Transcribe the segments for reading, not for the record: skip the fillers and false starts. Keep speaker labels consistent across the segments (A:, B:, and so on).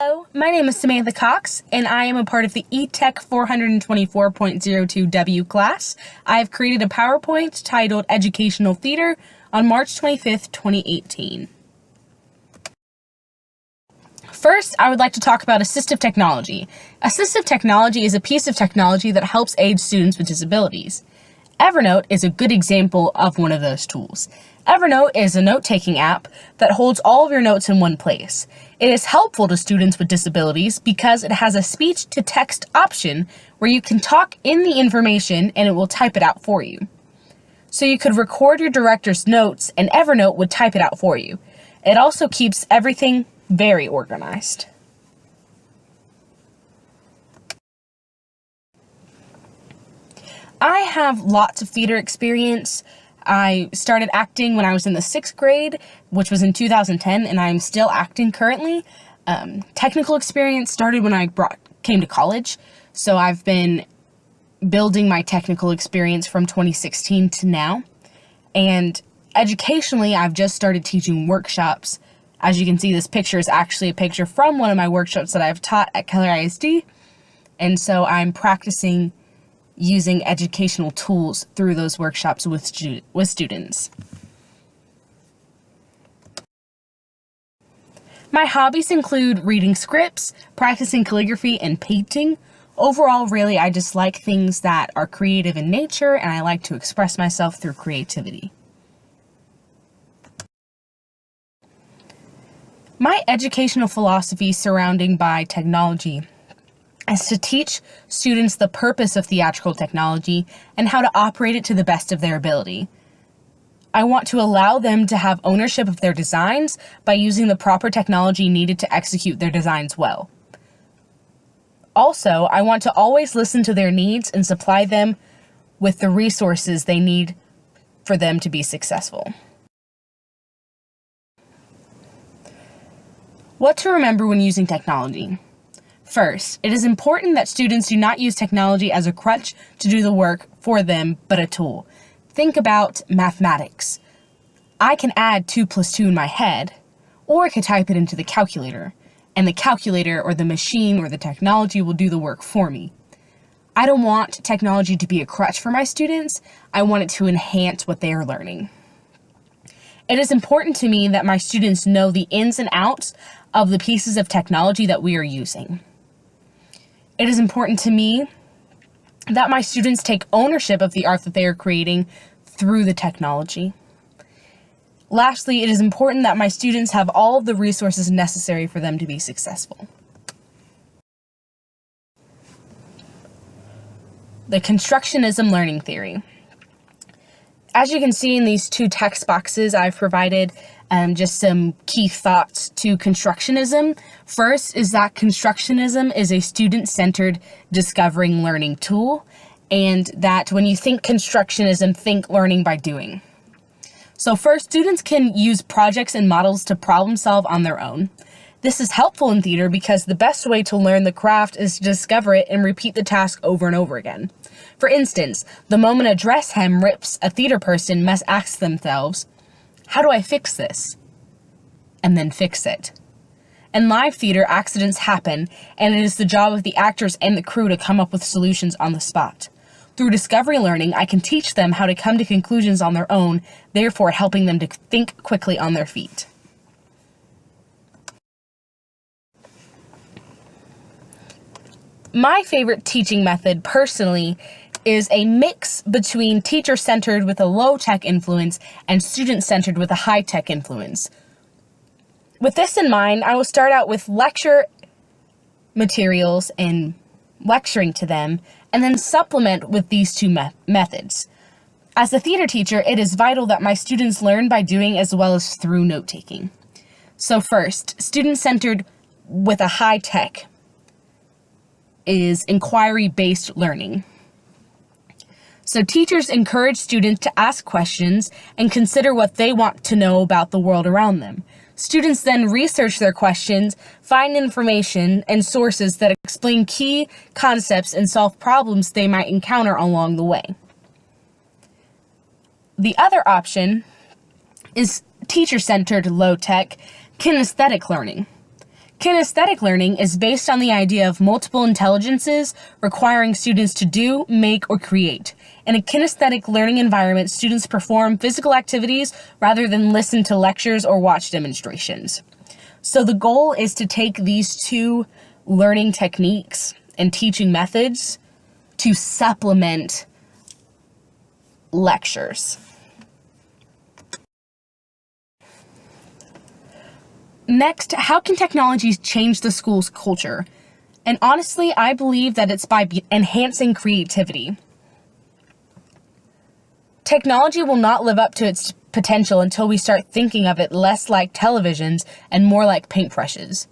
A: Hello, my name is Samantha Cox, and I am a part of the eTech 424.02W class. I have created a PowerPoint titled Educational Theater on March 25th, 2018. First, I would like to talk about assistive technology. Assistive technology is a piece of technology that helps aid students with disabilities. Evernote is a good example of one of those tools. Evernote is a note-taking app that holds all of your notes in one place. It is helpful to students with disabilities because it has a speech-to-text option where you can talk in the information and it will type it out for you. So you could record your director's notes and Evernote would type it out for you. It also keeps everything very organized. I have lots of theater experience. I started acting when I was in the 6th grade, which was in 2010, and I'm still acting currently. Technical experience started when I came to college, so I've been building my technical experience from 2016 to now. And educationally, I've just started teaching workshops. As you can see, this picture is actually a picture from one of my workshops that I've taught at Keller ISD, and so I'm practicing using educational tools through those workshops with students. My hobbies include reading scripts, practicing calligraphy, and painting. Overall, really, I just like things that are creative in nature, and I like to express myself through creativity. My educational philosophy surrounding by technology is to teach students the purpose of theatrical technology and how to operate it to the best of their ability. I want to allow them to have ownership of their designs by using the proper technology needed to execute their designs well. Also, I want to always listen to their needs and supply them with the resources they need for them to be successful. What to remember when using technology. First, it is important that students do not use technology as a crutch to do the work for them, but a tool. Think about mathematics. I can add 2 plus 2 in my head, or I could type it into the calculator, and the calculator or the machine or the technology will do the work for me. I don't want technology to be a crutch for my students. I want it to enhance what they are learning. It is important to me that my students know the ins and outs of the pieces of technology that we are using. It is important to me that my students take ownership of the art that they are creating through the technology. Lastly, it is important that my students have all of the resources necessary for them to be successful. The constructionism learning theory. As you can see in these 2 text boxes, I've provided just some key thoughts to constructionism. First is that constructionism is a student-centered discovering learning tool, and that when you think constructionism, think learning by doing. So first, students can use projects and models to problem solve on their own. This is helpful in theater because the best way to learn the craft is to discover it and repeat the task over and over again. For instance, the moment a dress hem rips, a theater person must ask themselves, how do I fix this? And then fix it. In live theater, accidents happen, and it is the job of the actors and the crew to come up with solutions on the spot. Through discovery learning, I can teach them how to come to conclusions on their own, therefore helping them to think quickly on their feet. My favorite teaching method, personally, is a mix between teacher-centered with a low-tech influence and student-centered with a high-tech influence. With this in mind, I will start out with lecture materials and lecturing to them, and then supplement with these 2 methods. As a theater teacher, it is vital that my students learn by doing as well as through note-taking. So first, student-centered with a high-tech is inquiry-based learning. So teachers encourage students to ask questions and consider what they want to know about the world around them. Students then research their questions, find information and sources that explain key concepts and solve problems they might encounter along the way. The other option is teacher-centered low-tech kinesthetic learning. Kinesthetic learning is based on the idea of multiple intelligences requiring students to do, make, or create. In a kinesthetic learning environment, students perform physical activities rather than listen to lectures or watch demonstrations. So the goal is to take these two learning techniques and teaching methods to supplement lectures. Next, how can technology change the school's culture? And honestly, I believe that it's by enhancing creativity. Technology will not live up to its potential until we start thinking of it less like televisions and more like paintbrushes.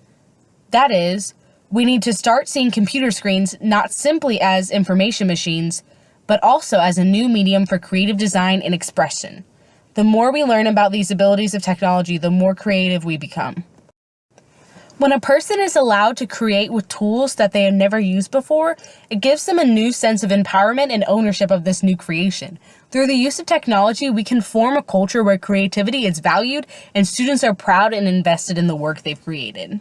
A: That is, we need to start seeing computer screens not simply as information machines, but also as a new medium for creative design and expression. The more we learn about these abilities of technology, the more creative we become. When a person is allowed to create with tools that they have never used before, it gives them a new sense of empowerment and ownership of this new creation. Through the use of technology, we can form a culture where creativity is valued and students are proud and invested in the work they've created.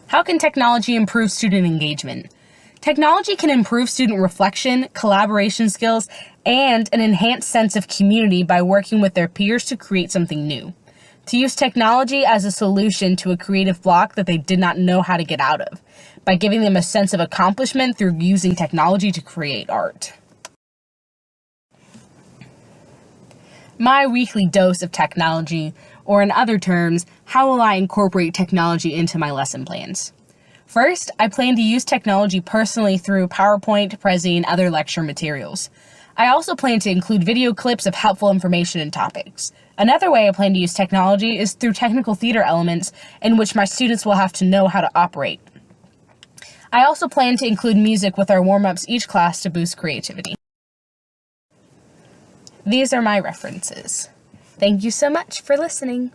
A: How can technology improve student engagement? Technology can improve student reflection, collaboration skills, and an enhanced sense of community by working with their peers to create something new. To use technology as a solution to a creative block that they did not know how to get out of, by giving them a sense of accomplishment through using technology to create art. My weekly dose of technology, or in other terms, how will I incorporate technology into my lesson plans? First, I plan to use technology personally through PowerPoint, Prezi, and other lecture materials. I also plan to include video clips of helpful information and topics. Another way I plan to use technology is through technical theater elements in which my students will have to know how to operate. I also plan to include music with our warm-ups each class to boost creativity. These are my references. Thank you so much for listening.